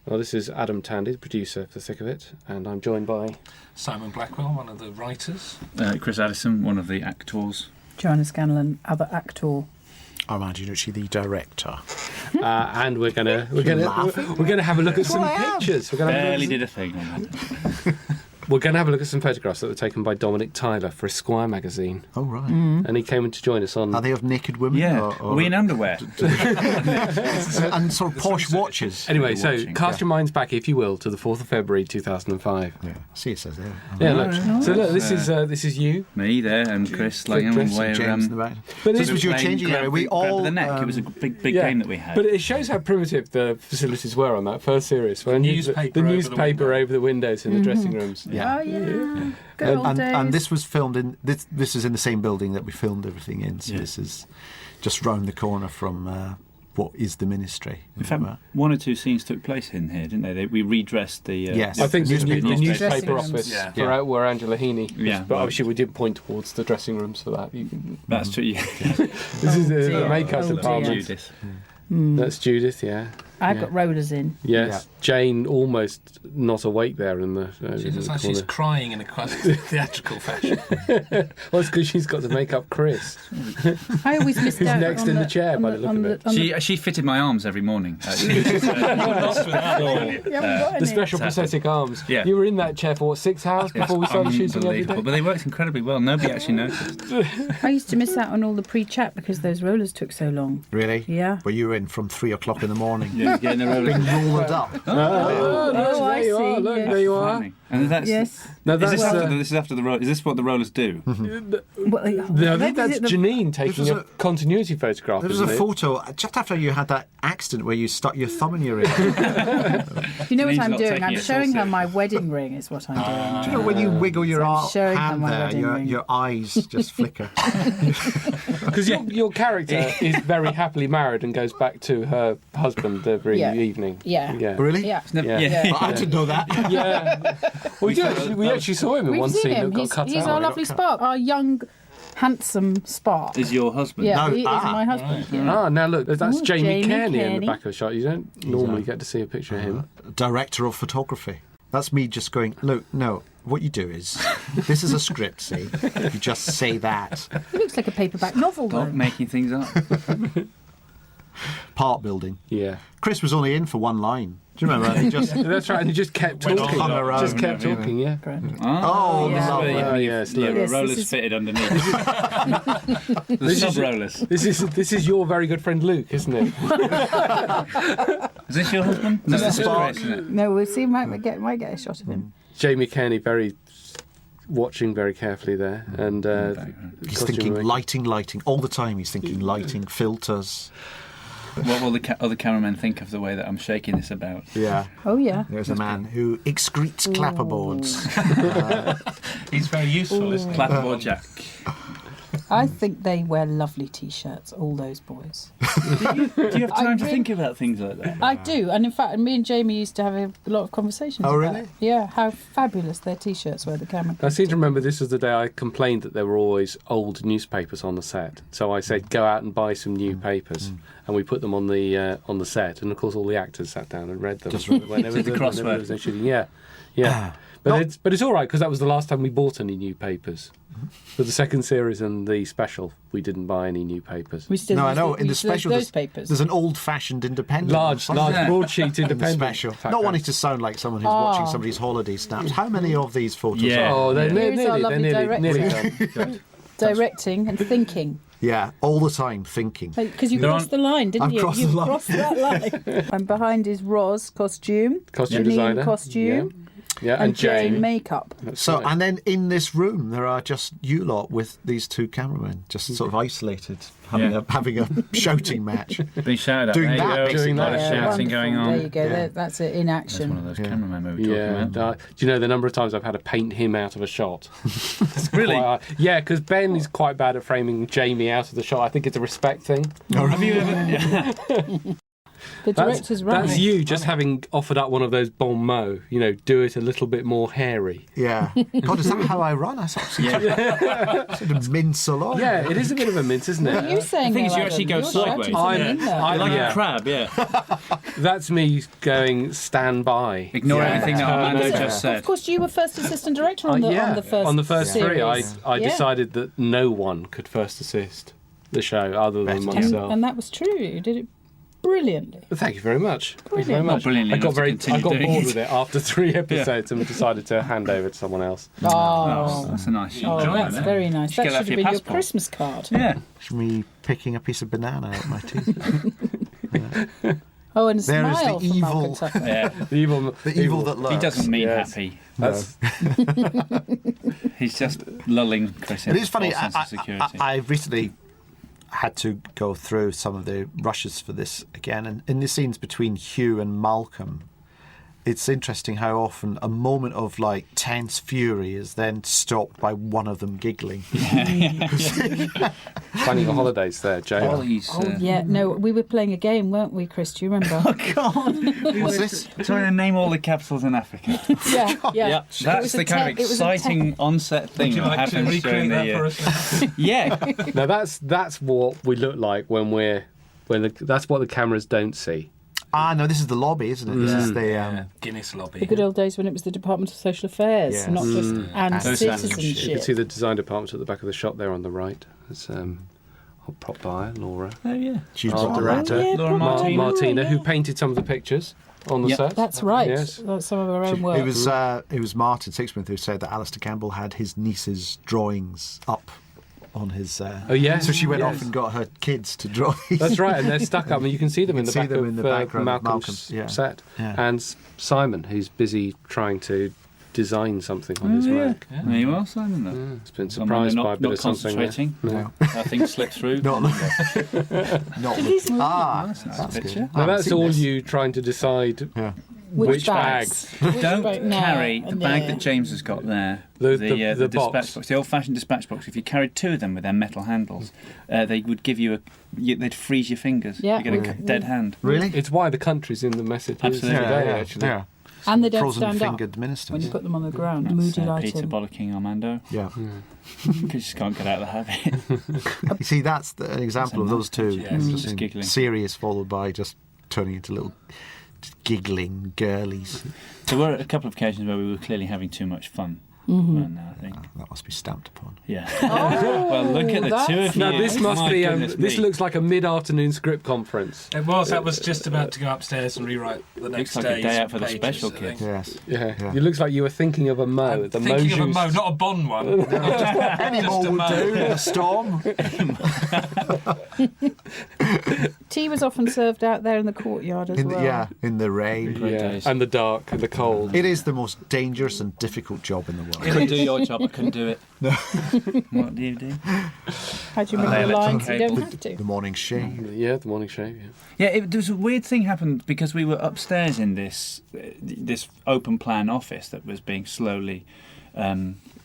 Well, this is Adam Tandy, the producer for The Thick of It, and I'm joined by... Simon Blackwell, one of the writers. Chris Addison, one of the actors. Joanna Scanlon, other actor. Armando Iannucci, the director. And we're gonna have a look at some pictures. Barely did a thing on that. We're going to have a look at some photographs that were taken by Dominic Tyler for Esquire magazine. Oh, right. And he came in to join us on... Are they of naked women? Yeah. Or Are we in underwear? and sort of posh watches. Anyway, so cast your minds back, if you will, to the 4th of February 2005. Yeah. See, it says there. Yeah, look. So look, this is you. Me there, and Chris Langham. James in the back. But this was your changing area. We all... the neck. It was a big game that we had. But it shows how primitive the facilities were on that first series. When Newspaper the newspaper over the windows in the dressing rooms. Yeah. Oh, yeah. Good old days. And this was filmed in... This is in the same building that we filmed everything in. So this is just round the corner from... what is the Ministry. In fact, one or two scenes took place in here, didn't they? We redressed the... yes. I think the Dressing newspaper rooms. office where Angela Heaney was, Yeah. but obviously we did point towards the dressing rooms for that. That's true, yeah. This is the makeup department. Judith. That's Judith, yeah. I got rollers in. Yes. Yeah. Jane almost not awake there in the She looks the like she's corner. crying in a quite theatrical fashion. Well, it's because she's got to make up Chris. I always missed Who's out next on in the chair by the look of it. She fitted my arms every morning. The special prosthetic arms. Yeah. You were in that chair for, 6 hours before we started shooting every day? But they worked incredibly well. Nobody actually noticed. I used to miss out on all the pre-chat because those rollers took so long. Really? Yeah. Were you in from 3 o'clock in the morning? Yeah, getting the roller. Being rolled up. Oh, look, I there you are. see, Look, yes. there you are. And that's Yes. No, Is that's this after the roll? Is this what the rollers do? Well, no, I think that's the- Janine taking was a a- continuity photograph. There was a isn't it? photo just after you had that accident where you stuck your thumb in your ear. You know what Janine's I'm not doing? taking I'm it showing so her my wedding ring is what I'm doing. Do you know when you wiggle your I'm showing her hand my there, wedding ring. your eyes just flicker? Because your character is very happily married and goes back to her husband every Yeah. evening. Yeah. Really? Yeah. Yeah. I didn't know that. Yeah. We actually saw him in We've one seen scene him. that got cut He's out. our lovely Spark, our young, handsome Spark. Is your husband? Yeah, No, he is my husband. right. Yeah. Ah, now look, that's Oh, Jamie Jamie Cairney in the Cairney. back of the shot. You don't normally get to see a picture of him. Director of photography. That's me just going, look, no, what you do is, this is a script, see? You just say that. It looks like a paperback novel, though. Stop making things up. Part building. Yeah. Chris was only in for one line. Do you remember? He just, That's right, and he just kept Went talking. hung around Just kept and everything. talking, yeah. Great. oh, Yeah. lovely. Oh, yes, Yeah, look. Yes, rollers this is- fitted underneath. The sub rollers. This is your very good friend Luke, isn't it? Is this your husband? No, this is Spark. Chris, isn't it? No, we'll see. Might get a shot of him. Jamie Cairney watching very carefully there, and He's costume thinking making. lighting. All the time he's thinking lighting, filters. What will the other cameramen think of the way that I'm shaking this about? Yeah. Oh yeah. There's a man who excretes clapperboards. He's very useful, isn't he? Clapperboard Jack. I think they wear lovely T-shirts. All those boys. Do you have time to really- think about things like that? I do, and in fact, me and Jamie used to have a lot of conversations. Oh, about really? it. Yeah, how fabulous their T-shirts were. The camera. I seem to remember this was the day I complained that there were always old newspapers on the set. So I said, go out and buy some new papers, and we put them on the set. And of course, all the actors sat down and read them. Just read whenever the whenever crossword. there was no shooting. Yeah. Not- But it's all right because that was the last time we bought any new papers. For the second series and the special, we didn't buy any new papers. We still No, I use know. In the use special, those papers. there's an old-fashioned independent. Large broadsheet in the independent. special. fact Not pack. wanting to sound like someone who's watching somebody's holiday snaps. How many of these photos Yeah. are? Oh, they're Yeah. Here's our lovely nearly director. done. Directing and thinking. Yeah, all the time thinking. Because you They're crossed the line, didn't I've you? crossed You the line. crossed that line. And behind is Roz, costume. Costume Janine, designer. costume. Yeah, And Jane, Jane. makeup. That's So, right. and then in this room, there are just you lot with these two cameramen, just sort of isolated, having a shouting match. Being shouted at. Doing There you that, go. basically. A lot of Yeah, shouting wonderful. going on. There you go. Yeah. That's it in That's one of action. those Yeah. cameramen we were talking Yeah, about. do you know the number of times I've had to paint him out of a shot? Really? Yeah, because Ben is quite bad at framing Jamie out of the shot. I think it's a respect thing. Have you ever? The director's right. That's you just having offered up one of those bon mots. Do it a little bit more hairy. Yeah. God, is that how I run? I sort of mince along. Yeah, it is a bit of a mince, isn't What are you it? saying? The thing is, though, you actually Adam? go You're shouting sideways. something in there. Like Yeah. a crab, yeah. That's me going stand by. Ignore Yeah. anything that Armando just said. Of course, you were first assistant director on the On the first three, I series. decided that no one could first assist the show other than Best. myself. And that was true. You did it brilliantly. Well, thank you very much. Thank you very Brilliant. much. Not brilliantly I got enough to I continue got doing bored it. with it after 3 episodes and decided to hand over to someone else. Oh, That's a nice oh enjoyment. that's there. very nice. Should That get that should for have your been your passport. Christmas card. Yeah. Should me picking a piece of banana out my teeth. Oh, and a There is smile the from evil- Malcolm Tucker. Yeah. The evil that lurks. He doesn't mean Yes. happy. That's, He's just lulling Chris It into is funny. a false sense of security. I recently had to go through some of the rushes for this again, and in the scenes between Hugh and Malcolm, it's interesting how often a moment of like tense fury is then stopped by one of them giggling. planning your holidays there, Jay. Well, he's, Oh, yeah. No, we were playing a game, weren't we, Chris? Do you remember? What's this? trying to name all the capitals in Africa. yeah. Yeah, It that's was the a kind of te- it was a te- exciting on-set thing Would you that like to happens during recreate the that for us? Yeah, Now that's what we look like that's what the cameras don't see. No, this is the lobby, isn't it? This is the Yeah, Guinness lobby. The good old days when it was the Department of Social Affairs, Yes. not just and Those You can citizenship. see the design department at the back of the shop there on the right. It's prop buyer Laura. oh yeah. she's Art brought director. around. Yeah, Laura probably. Martina, Yeah. who painted some of the pictures on the Yep. set. That's right. Yes. That's some of our own work. It was Martin Sixsmith who said that Alistair Campbell had his niece's drawings up on his. Oh, yes, So she went yes. off and got her kids to draw these. That's right, and they're stuck up, and you can see them in the see back them of in the background of Malcolm's Malcolm's, yeah. set. Yeah. And Simon, who's busy trying to design something on his work. There you are, Simon. Though. Yeah, it's been Someone surprised by a not bit of something. there. concentrating. No. Nothing slipped through. Not looking. That's a nice that's picture. good. Now I haven't that's seen all this. you trying to decide Yeah. which bags. Which Don't bag? No, carry the no. bag that James has got there. The dispatch box. box, the old-fashioned dispatch box. If you carried 2 of them with their metal handles, they would give you they'd freeze your fingers. Yeah. You get a dead hand. Really? It's why the country's in the messages Absolutely. today, actually. Yeah. And they don't Frozen stand up fingered ministers. when you put them on the ground. That's, Moody Peter lighting. bollocking Armando. Yeah. Because just can't get out of the habit. You see, that's an example of those two. Yeah, it's Just just giggling. serious followed by just turning into little just giggling girlies. There were a couple of occasions where we were clearly having too much fun. Mm-hmm. weren't there, I think. That must be stamped upon. Yeah. Oh, well, look at the that's two of you. Now this must My be goodness this me. looks like a mid-afternoon script conference. It was. That was just about to go upstairs and rewrite the next Looks like a day's day out for the pages, special I think. kids. Yes. Yeah. Yeah. It looks like you were thinking of a mo. I'm the thinking of a juice. mo, not a Bond one. Any more a would mo. do in a storm. Tea was often served out there in the courtyard as well. In the rain. Yeah, days. and the dark and the cold. It is the most dangerous and difficult job in the world. Couldn't do your job, I couldn't do it. No. What do you do? How do you remember the electrical lines? You don't cable. have to. The morning shade. Yeah, the morning shave. Yeah. Yeah, there was a weird thing happened because we were upstairs in this open plan office that was being slowly,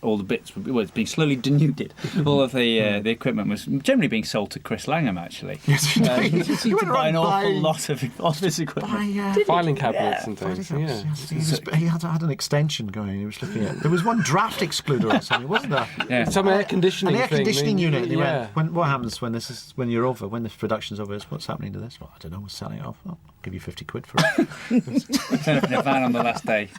all the bits were being slowly denuded. All of the equipment was generally being sold to Chris Langham actually. Yes, He seemed to went buy an around awful buying- lot of office equipment. Filing cabinets and things. Yeah. He had an extension going. He was looking at. There was one draft excluder or something, wasn't there? Yeah. Some air conditioning. An air thing, conditioning unit. And he Yeah. went, what happens when you're over? When the production's over? What's happening to this? Well, I don't know. We're selling it off. I'll give you 50 quid for it. Turn up in a van on the last day.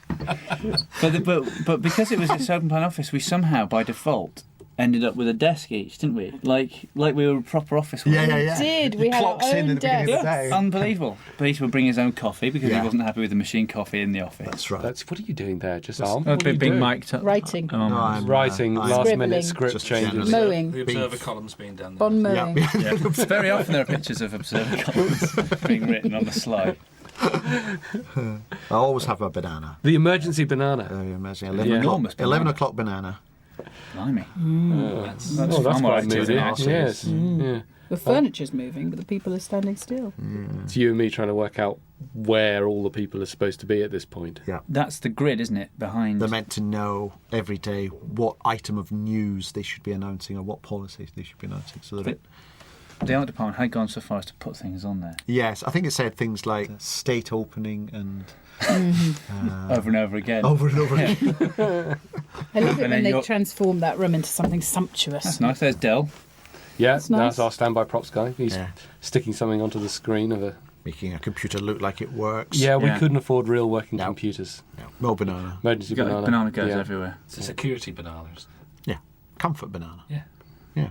But because it was this open plan office, we somehow by default ended up with a desk each, didn't we? Like we were a proper office. Yeah, yeah, yeah. Did. He We had our clocks in own at the beginning of the desk. day. Unbelievable. Peter would bring his own coffee because Yeah. he wasn't happy with the machine coffee in the office. That's right. What are you doing there? Just arm? That's being mic'd up. Writing. No, I'm, Writing I'm- last Scribbling. minute script Just changes. generally. Mowing. The Observer columns being done. There. Bon Yeah. mowing. Very often there are pictures of observer columns being written on the slide. I always have a banana. The emergency banana. Imagine Yeah. 11 Enormous o'clock, 11 banana. o'clock banana. Blimey. That's, Oh, that's far more quite active moody. than ours. Yes. Yeah. The furniture's moving, but the people are standing still. It's you and me trying to work out where all the people are supposed to be at this point. Yeah. That's the grid, isn't it? Behind. They're meant to know every day what item of news they should be announcing or what policies they should be announcing. So that the art department had gone so far as to put things on there Yes, I think it said things like state opening and over and over again. over and over again. I love it And when then they you're- transform that room into something sumptuous. That's nice. There's Dell. Yeah, That's nice. that's our standby props guy. He's Yeah. sticking something onto the screen of a. Making a computer look like it works. Yeah, we Yeah. couldn't afford real working No. computers. Yeah. Well, banana. Emergency You've got banana. banana goes yeah. everywhere. It's a security bananas. Yeah. Comfort banana. Yeah. Yeah.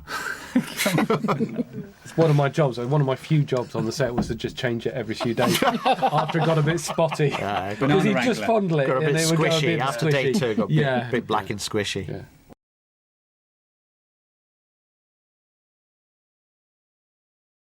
It's one of my jobs. One of my few jobs on the set was to just change it every few days after it got a bit spotty. Yeah, Because Banana he'd just wrangler. fondle it got a and bit it would go a squishy bit after squishy. day two. Got a yeah. bit black and squishy. Yeah.